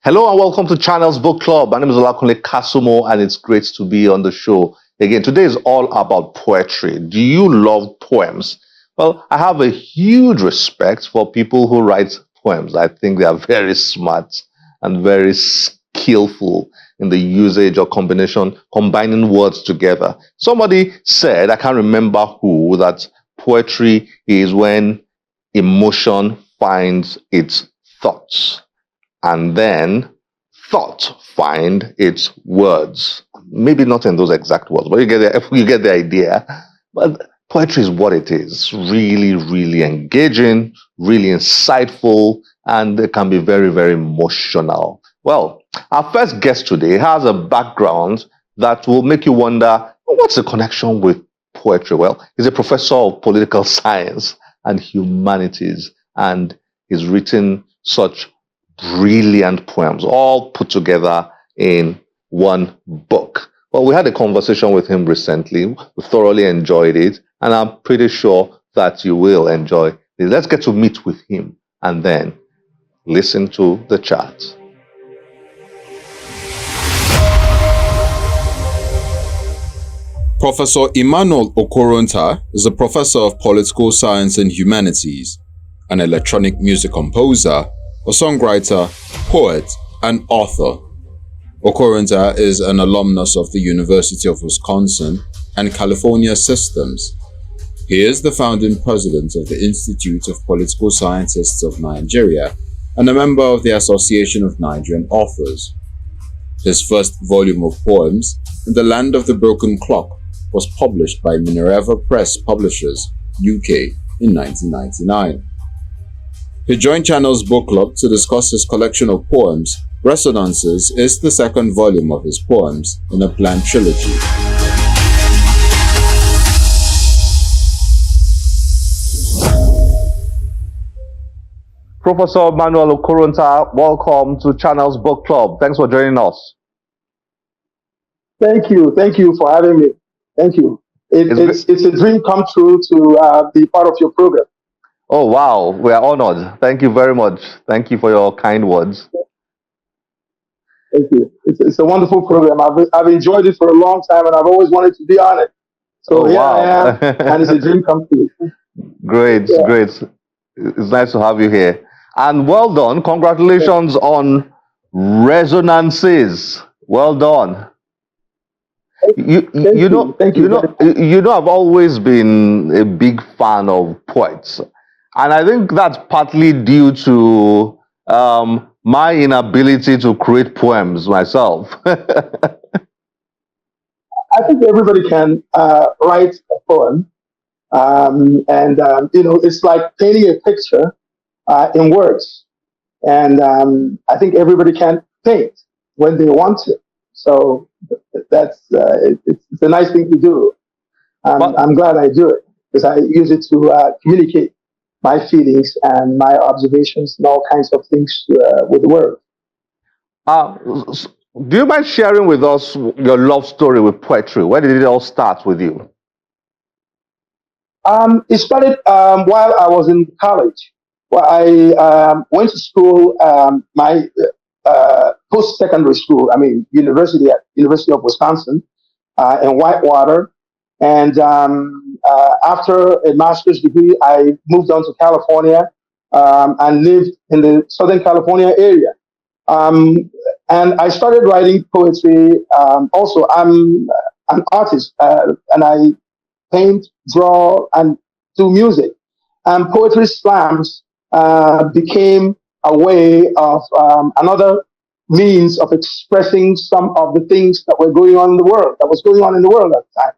Hello and welcome to Channels Book Club. My name is Olakunle Kasumo and it's great to be on the show. Again, today is all about poetry. Do you love poems? Well, I have a huge respect for people who write poems. I think they are very smart and very skillful in the usage or combining words together. Somebody said, I can't remember who, that poetry is when emotion finds its thoughts and then thought find its words. Maybe not in those exact words, but you get the idea. But poetry is what it is. Really, really engaging, really insightful, and it can be very, very emotional. Well, our first guest today has a background that will make you wonder, what's the connection with poetry? Well, he's a professor of political science and humanities, and he's written such brilliant poems, all put together in one book. Well, we had a conversation with him recently. We thoroughly enjoyed it, and I'm pretty sure that you will enjoy it. Let's get to meet with him and then listen to the chat. Professor Prof Okoronta is a professor of political science and humanities, an electronic music composer, a songwriter, poet, and author. Okoronta is an alumnus of the University of Wisconsin and California Systems. He is the founding president of the Institute of Political Scientists of Nigeria and a member of the Association of Nigerian Authors. His first volume of poems, In the Land of the Broken Clock, was published by Minerva Press Publishers, UK, in 1999. He joined Channels Book Club to discuss his collection of poems. Resonances is the second volume of his poems in a planned trilogy. Professor Manuel Okoronta, welcome to Channels Book Club. Thanks for joining us. Thank you. Thank you for having me. Thank you. It's a dream come true to be part of your program. Oh, wow. We are honored. Thank you very much. Thank you for your kind words. Thank you. It's a wonderful program. I've enjoyed it for a long time, and I've always wanted to be on it. So here I am, and it's a dream come true. Great, yeah. Great. It's nice to have you here. And well done. Congratulations on Resonances. Well done. You know, I've always been a big fan of poets, and I think that's partly due to my inability to create poems myself. I think everybody can write a poem, it's like painting a picture in words, and I think everybody can paint when they want to. So that's it's a nice thing to do. I'm glad I do it because I use it to communicate my feelings and my observations and all kinds of things with the world. Do you mind sharing with us your love story with poetry? Where did it all start with you? It started while I was in college. Well, I went to school, my post-secondary school, University of Wisconsin in Whitewater. And after a master's degree, I moved on to California and lived in the Southern California area. And I started writing poetry. Also, I'm an artist, and I paint, draw, and do music. And poetry slams became a way of another means of expressing some of the things that were going on in the world, that was going on in the world at the time.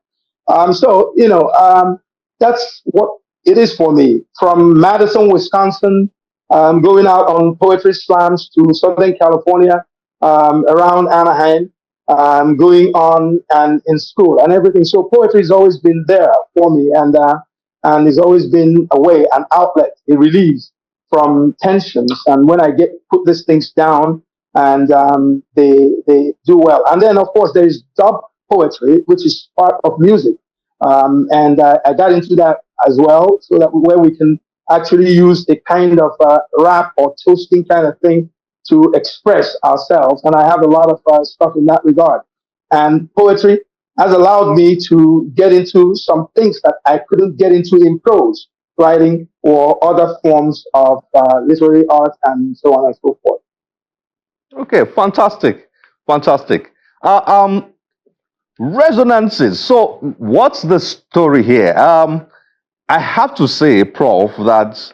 That's what it is for me. From Madison, Wisconsin, going out on poetry slams to Southern California, around Anaheim, going on and in school and everything. So poetry has always been there for me, and it's always been a way, an outlet, a release from tensions. And when I put these things down, and they do well. And then, of course, there is dub poetry, which is part of music. And I got into that as well, so that where we can actually use a kind of rap or toasting kind of thing to express ourselves, and I have a lot of stuff in that regard. And poetry has allowed me to get into some things that I couldn't get into in prose writing or other forms of literary art and so on and so forth. Okay, fantastic, fantastic. Uh, um, Resonances. So, what's the story here? I have to say, Prof, that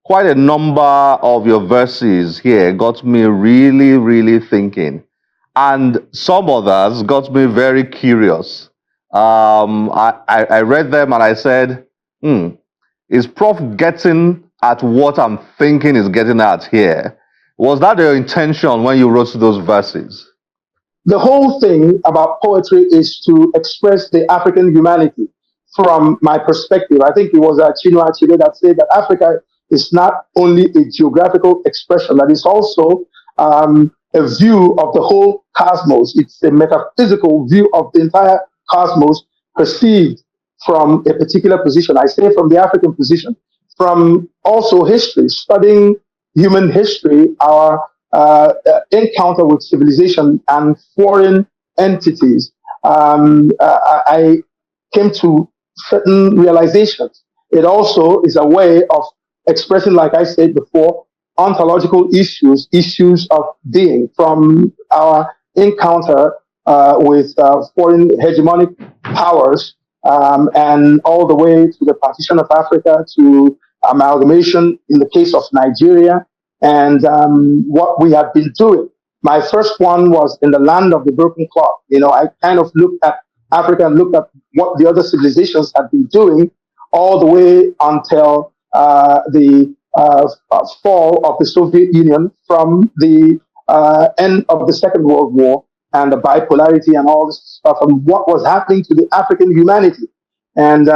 quite a number of your verses here got me really, really thinking, and some others got me very curious. I read them and I said, hmm, is Prof getting at what I'm thinking is getting at here? Was that your intention when you wrote those verses? The whole thing about poetry is to express the African humanity from my perspective. I think it was Chinua Achebe that said that Africa is not only a geographical expression, that it's also a view of the whole cosmos. It's a metaphysical view of the entire cosmos perceived from a particular position. I say from the African position, from also history, studying human history, our encounter with civilization and foreign entities, I came to certain realizations. It also is a way of expressing, like I said before, ontological issues, issues of being, from our encounter with foreign hegemonic powers, and all the way to the partition of Africa, to amalgamation in the case of Nigeria, and what we have been doing. My first one was in the land of the broken clock. You know, I kind of looked at Africa and looked at what the other civilizations had been doing all the way until the fall of the Soviet Union, from the end of the Second World War and the bipolarity and all this stuff, and what was happening to the African humanity. And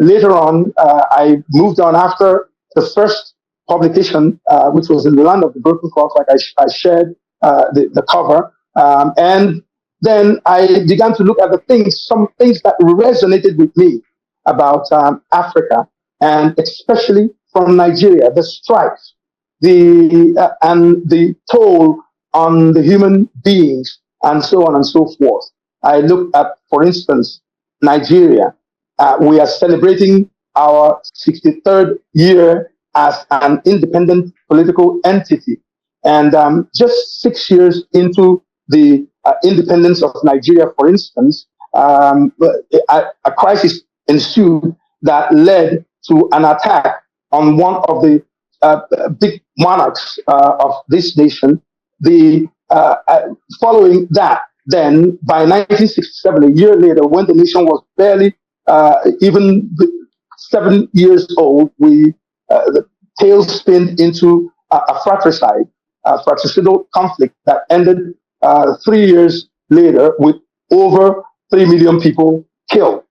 later on, I moved on after the first publication, which was in the land of the broken clock, like I shared the cover. And then I began to look at some things that resonated with me about Africa, and especially from Nigeria, the strife, and the toll on the human beings, and so on and so forth. I looked at, for instance, Nigeria. We are celebrating our 63rd year as an independent political entity. And just 6 years into the independence of Nigeria, for instance, a crisis ensued that led to an attack on one of the big monarchs of this nation. Following that, then by 1967, a year later, when the nation was barely even 7 years old, the tail spinned into a fratricide, a fratricidal conflict that ended 3 years later with over 3 million people killed,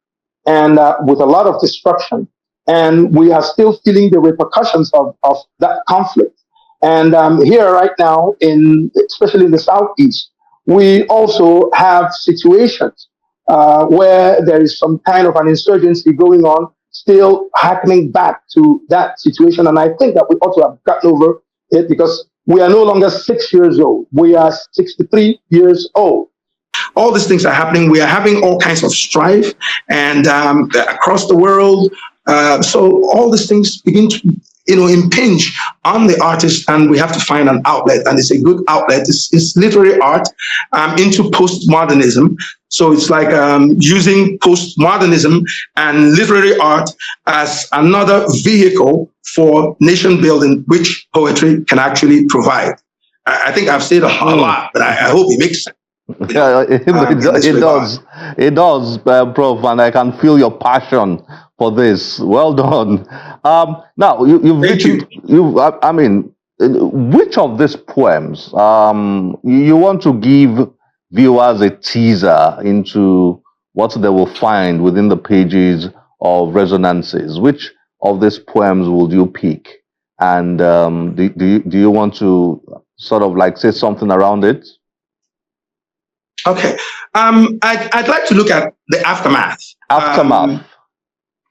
and with a lot of destruction. And we are still feeling the repercussions of that conflict. And here right now, especially in the Southeast, we also have situations where there is some kind of an insurgency going on, still happening back to that situation. And I think that we ought to have gotten over it, because we are no longer 6 years old. We are 63 years old. All these things are happening. We are having all kinds of strife, and across the world. So all these things begin to, impinge on the artist, and we have to find an outlet, and it's a good outlet. It's literary art into postmodernism. So it's like using postmodernism and literary art as another vehicle for nation building, which poetry can actually provide. I think I've said a lot, but I hope it makes sense. Yeah, it does, Prof, and I can feel your passion for this. Well done. Now, you've written, I mean, which of these poems you want to give viewers a teaser into what they will find within the pages of Resonances? Which of these poems would you pick? And do you want to sort of like say something around it? Okay. I'd like to look at the aftermath. Aftermath.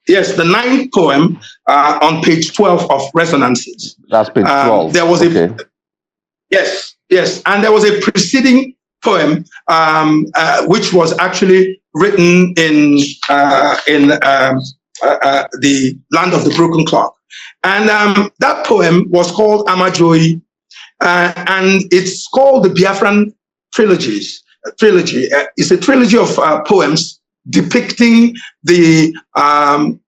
Yes, the ninth poem on page 12 of Resonances. That's page 12. There was okay. Yes, yes. And there was a preceding poem, which was actually written in the land of the broken clock. And that poem was called Amajoy, and it's called the Biafran trilogy. It's a trilogy of poems depicting the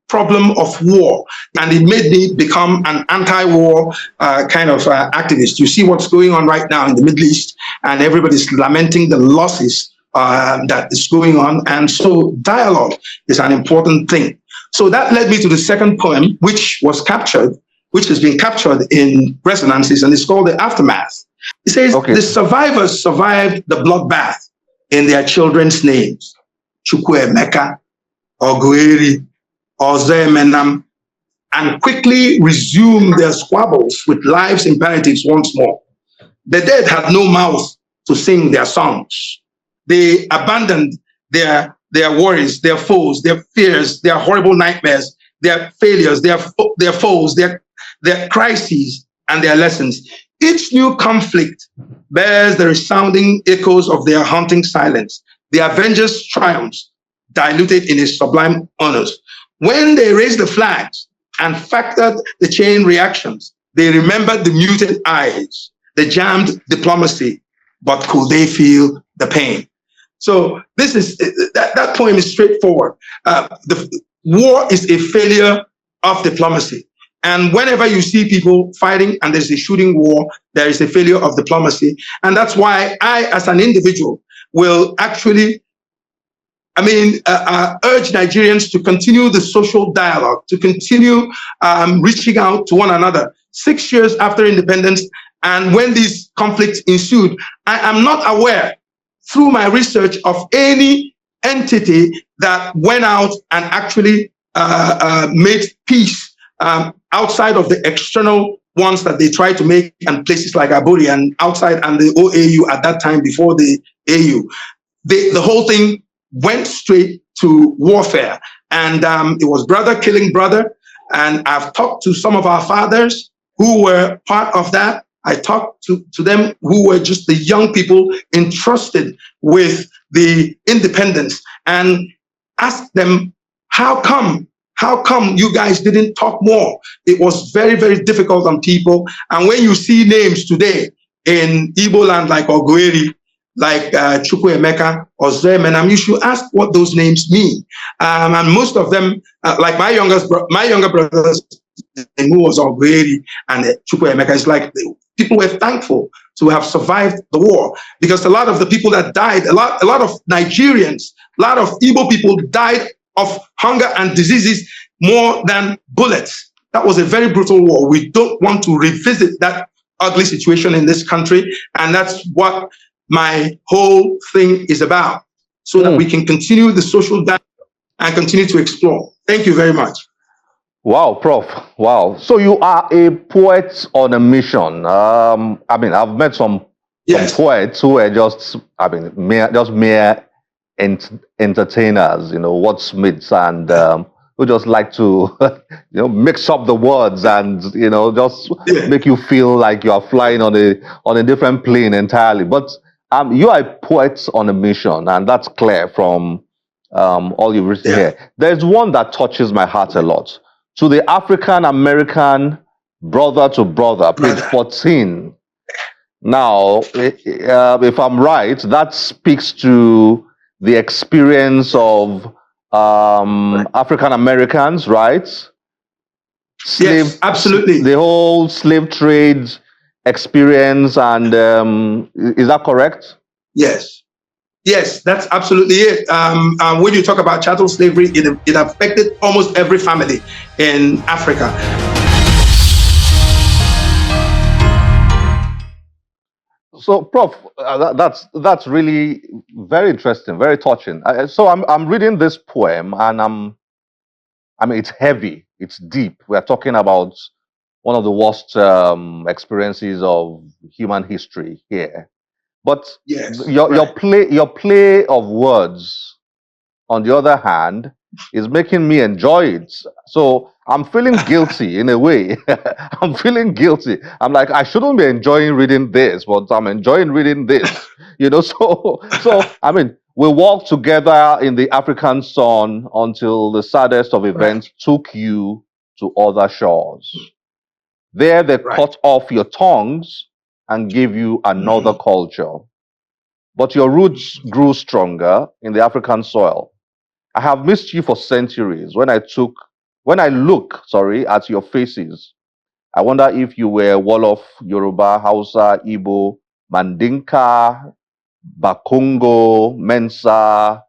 problem of war, and it made me become an anti-war kind of activist. You see what's going on right now in the Middle East, and everybody's lamenting the losses that is going on, and so dialogue is an important thing. So that led me to the second poem, which has been captured in resonances, and it's called The Aftermath. It says, Okay. the survivors survived the bloodbath in their children's names: Chukwuemeka, Ogueri, Ozemenam, and quickly resumed their squabbles with life's imperatives once more. The dead had no mouth to sing their songs. They abandoned their worries, their foes, their fears, their horrible nightmares, their failures, their foes, their crises, and their lessons. Each new conflict bears the resounding echoes of their haunting silence. The avengers' triumphs diluted in its sublime honors. When they raised the flags and factored the chain reactions, they remembered the muted eyes, the jammed diplomacy, but could they feel the pain? So this is that poem is straightforward. The war is a failure of diplomacy. And whenever you see people fighting and there's a shooting war, there is a failure of diplomacy. And that's why I, as an individual, will actually, urge Nigerians to continue the social dialogue, to continue reaching out to one another. 6 years after independence, and when these conflicts ensued, I am not aware, through my research, of any entity that went out and actually made peace outside of the external ones that they tried to make in places like Aburi and outside, and the OAU at that time before the AU. The whole thing went straight to warfare, and it was brother killing brother. And I've talked to some of our fathers who were part of that. I talked to them who were just the young people entrusted with the independence, and asked them, how come you guys didn't talk more? It was very, very difficult on people. And when you see names today in Igbo land like Ogueri, like Chukwuemeka or Zemenam, you should ask what those names mean. And most of them, like my younger brothers, who was Ogueri and Chukwuemeka, it's like people were thankful to have survived the war, because a lot of the people that died, a lot of Nigerians, a lot of Igbo people died of hunger and diseases more than bullets. That was a very brutal war. We don't want to revisit that ugly situation in this country, and that's what my whole thing is about, so that we can continue the social dialogue and continue to explore. Thank you very much. Wow, Prof. Wow. So you are a poet on a mission. I've met some poets who are just, mere entertainers, wordsmiths, and who just like to, mix up the words and, just make you feel like you are flying on a different plane entirely. But you are a poet on a mission, and that's clear from all you've written here. There's one that touches my heart a lot. To the African American brother to brother, page 14. Now, if I'm right, that speaks to the experience of African Americans, right? Yes, absolutely. The whole slave trade experience, and is that correct? Yes. Yes, that's absolutely it. When you talk about chattel slavery, it affected almost every family in Africa. So, Prof, that's really very interesting, very touching. So I'm reading this poem, and it's heavy, it's deep. We are talking about one of the worst experiences of human history here. But your play of words, on the other hand, is making me enjoy it. So I'm feeling guilty in a way. I'm feeling guilty. I'm like, I shouldn't be enjoying reading this, but I'm enjoying reading this. So I mean, we walked together in the African sun until the saddest of Right. events took you to other shores. There they Right. cut off your tongues and gave you another Mhm. culture. But your roots grew stronger in the African soil. I have missed you for centuries. When I look, sorry, at your faces, I wonder if you were Wolof, Yoruba, Hausa, Igbo, Mandinka, Bakongo, Mensa,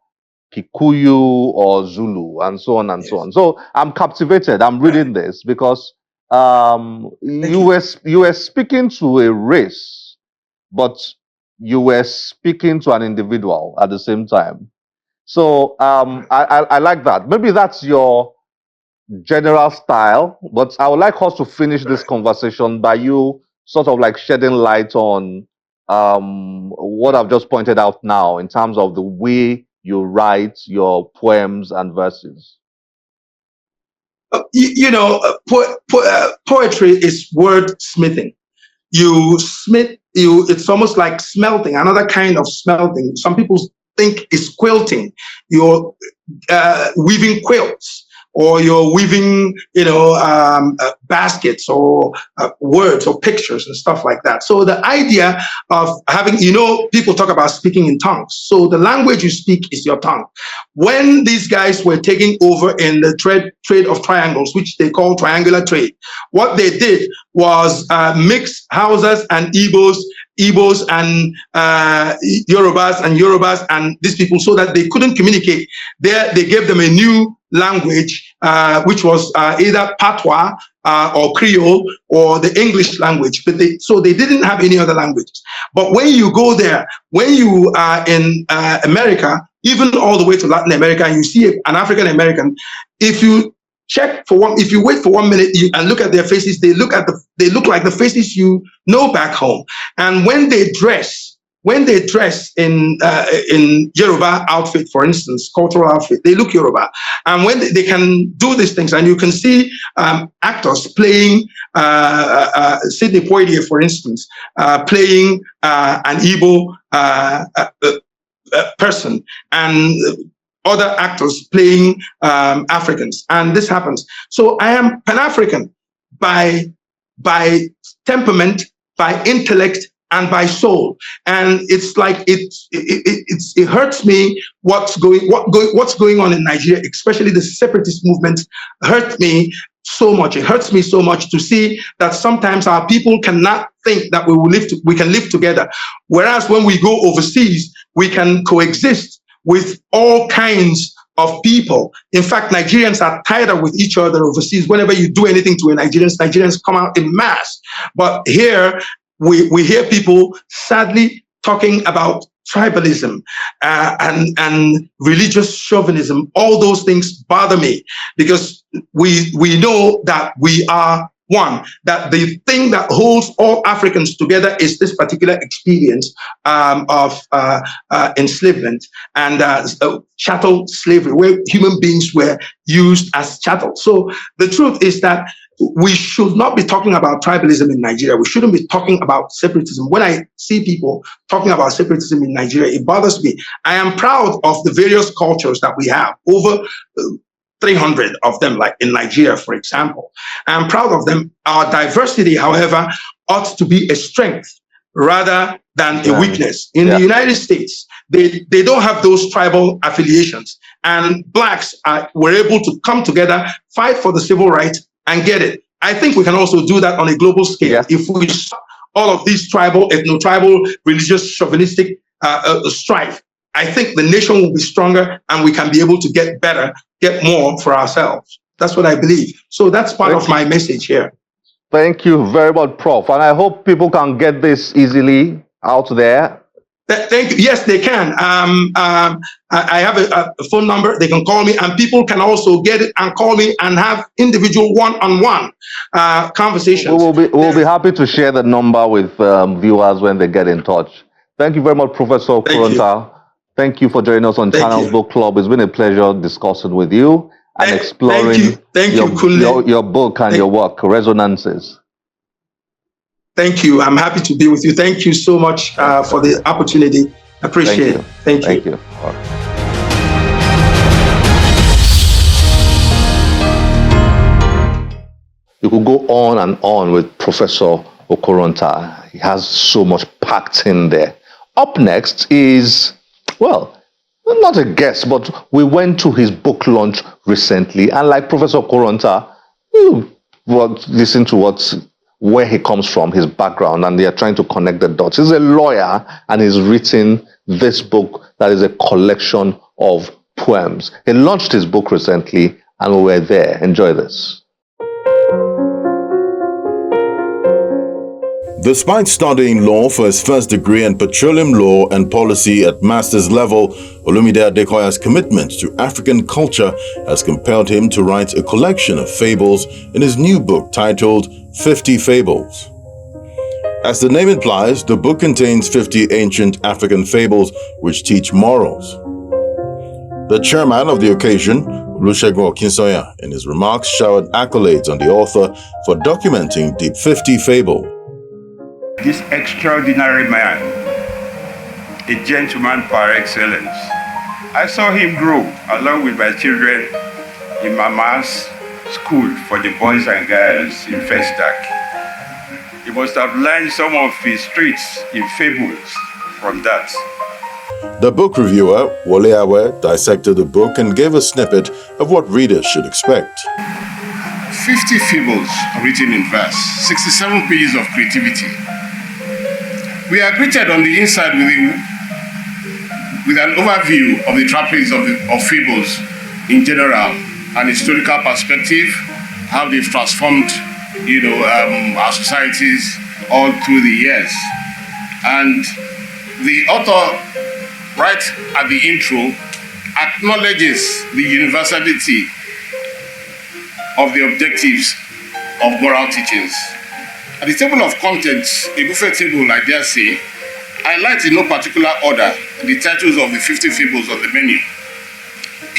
Kikuyu, or Zulu, and so on and so Yes. on. So I'm captivated. I'm Right. reading this because Thank you. you were speaking to a race, but you were speaking to an individual at the same time. So I like that. Maybe that's your general style, but I would like us to finish this Right. conversation by you sort of like shedding light on what I've just pointed out now in terms of the way you write your poems and verses. Poetry is wordsmithing. You smith, it's almost like smelting, another kind of smelting. Some people think it's quilting. You're weaving quilts, or you're weaving, baskets, or words or pictures and stuff like that. So the idea of having, people talk about speaking in tongues. So the language you speak is your tongue. When these guys were taking over in the trade of triangles, which they call triangular trade, what they did was mix Hausas and Igbos and Yorubas and these people, so that they couldn't communicate. There, they gave them a new language, which was either Patois or Creole or the English language. So they didn't have any other languages. But when you go there, when you are in America, even all the way to Latin America, and you see an African American, if you if you wait for 1 minute and look at their faces, they look like the faces you know back home. And when they dress in Yoruba outfit, for instance, cultural outfit, they look Yoruba. And when they can do these things, and you can see actors playing Sidney Poitier, for instance, playing an Igbo person, and other actors playing Africans, and this happens. So I am Pan-African by temperament, by intellect, and by soul. And it's like it hurts me what's going on in Nigeria, especially the separatist movement. Hurt me so much. It hurts me so much to see that sometimes our people cannot think that we can live together. Whereas when we go overseas, we can coexist with all kinds of people. In fact, Nigerians are tighter with each other overseas. Whenever you do anything to a Nigerians come out in mass. But here, we hear people sadly talking about tribalism and religious chauvinism. All those things bother me, because we know that we are one, that the thing that holds all Africans together is this particular experience of enslavement and chattel slavery, where human beings were used as chattel. So the truth is that we should not be talking about tribalism in Nigeria. We shouldn't be talking about separatism. When I see people talking about separatism in Nigeria, it bothers me. I am proud of the various cultures that we have, over 300 of them, like in Nigeria, for example. I'm proud of them. Our diversity, however, ought to be a strength rather than a weakness. In the United States, they don't have those tribal affiliations. And blacks were able to come together, fight for the civil rights, and get it. I think we can also do that on a global scale. If we stop all of these tribal, ethno-tribal, religious, chauvinistic strife, I think the nation will be stronger, and we can be able to get better, get more for ourselves. That's what I believe. So that's part of my message here. Thank you very much, Prof. And I hope people can get this easily out there. Thank you. Yes, they can. I have a phone number. They can call me, and people can also get it and call me and have individual one-on-one conversations. We'll be happy to share the number with viewers when they get in touch. Thank you very much, Professor Okoronta. Thank you for joining us on Thank Channels you. Book Club. It's been a pleasure discussing with you and exploring Thank you, your book and Thank, your work, Resonances. thank you. I'm happy to be with you. Thank you so much for the opportunity. Appreciate it. Thank you. Thank you. All right. You could go on and on with Professor Okoronta. He has so much packed in there. Up next is, well, not a guest, but we went to his book launch recently, and like Professor Okoronta, you listen to where he comes from, his background, and they are trying to connect the dots. He's a lawyer, and he's written this book that is a collection of poems. He launched his book recently, and we were there. Enjoy this. Despite studying law for his first degree in petroleum law and policy at master's level, Olumide Adekoya's commitment to African culture has compelled him to write a collection of fables in his new book titled 50 Fables. As the name implies, the book contains 50 ancient African fables which teach morals. The chairman of the occasion, Olusegun Okinsoya, in his remarks showered accolades on the author for documenting the 50 fables. This extraordinary man, a gentleman par excellence. I saw him grow along with my children in Mama's school for the boys and girls in Festac. He must have learned some of his tricks in fables from that. The book reviewer, Wole Awe, dissected the book and gave a snippet of what readers should expect. 50 fables written in verse, 67 pages of creativity. We are greeted on the inside with an overview of the trappings of fables in general, an historical perspective, how they've transformed, our societies all through the years. And the author, right at the intro, acknowledges the universality of the objectives of moral teachings. At the table of contents, a buffet table, I dare say, highlights in no particular order the titles of the 50 fables on the menu.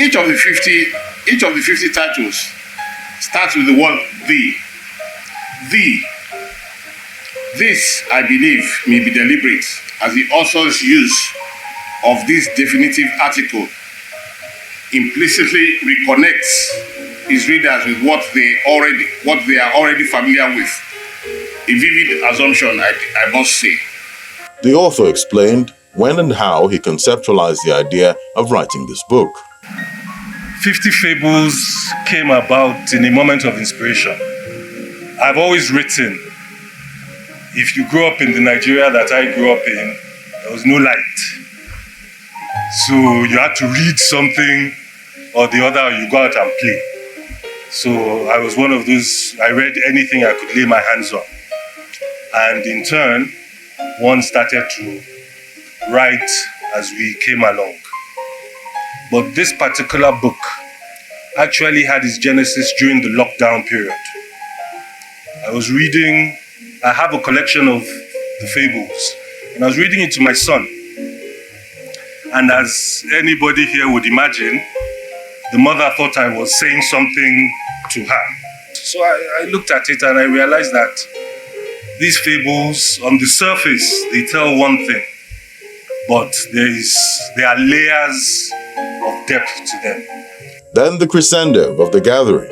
Each of the 50 titles starts with the word "the." The. This, I believe, may be deliberate, as the author's use of this definitive article implicitly reconnects his readers with what they are already familiar with. A vivid assumption, I must say. The author explained when and how he conceptualized the idea of writing this book. 50 Fables came about in a moment of inspiration. I've always written, if you grew up in the Nigeria that I grew up in, there was no light. So you had to read something or the other, or you go out and play. So I was one of those, I read anything I could lay my hands on. And in turn, one started to write as we came along. But this particular book actually had its genesis during the lockdown period. I have a collection of the fables, and I was reading it to my son. And as anybody here would imagine, the mother thought I was saying something to her. So I looked at it and I realized that these fables, on the surface, they tell one thing, but there are layers of depth to them. Then the crescendo of the gathering.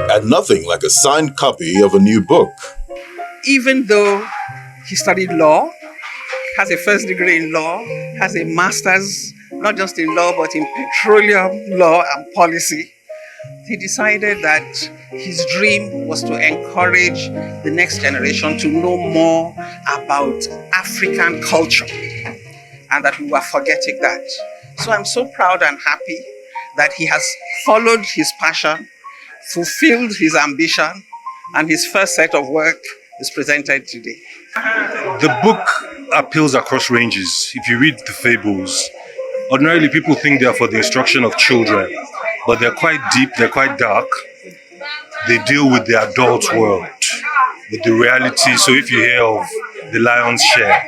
And nothing like a signed copy of a new book. Even though he studied law, has a first degree in law, has a master's, not just in law, but in petroleum law and policy, he decided that his dream was to encourage the next generation to know more about African culture, and that we were forgetting that. So I'm so proud and happy that he has followed his passion, fulfilled his ambition, and his first set of work is presented today. The book appeals across ranges. If you read the fables, ordinarily people think they are for the instruction of children, but they're quite deep, they're quite dark. They deal with the adult world. with the reality. So if you hear of the lion's share,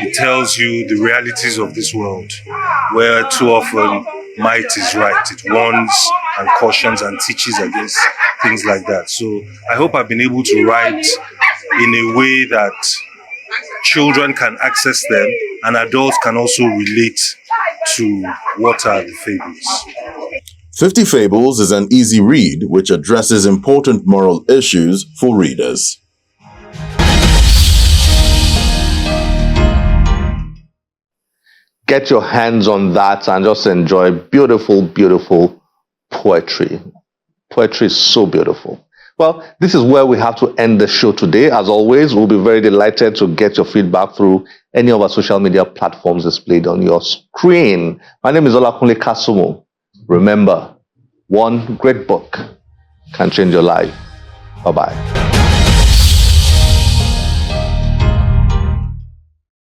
it tells you the realities of this world, where too often might is right. It warns and cautions and teaches against things like that. So I hope I've been able to write in a way that children can access them and adults can also relate to what are the fables. 50 Fables is an easy read which addresses important moral issues for readers. Get your hands on that and just enjoy beautiful, beautiful poetry. Poetry is so beautiful. Well, this is where we have to end the show today. As always, we'll be very delighted to get your feedback through any of our social media platforms displayed on your screen. My name is Olakunle Kasumo. Remember, one great book can change your life. Bye-bye.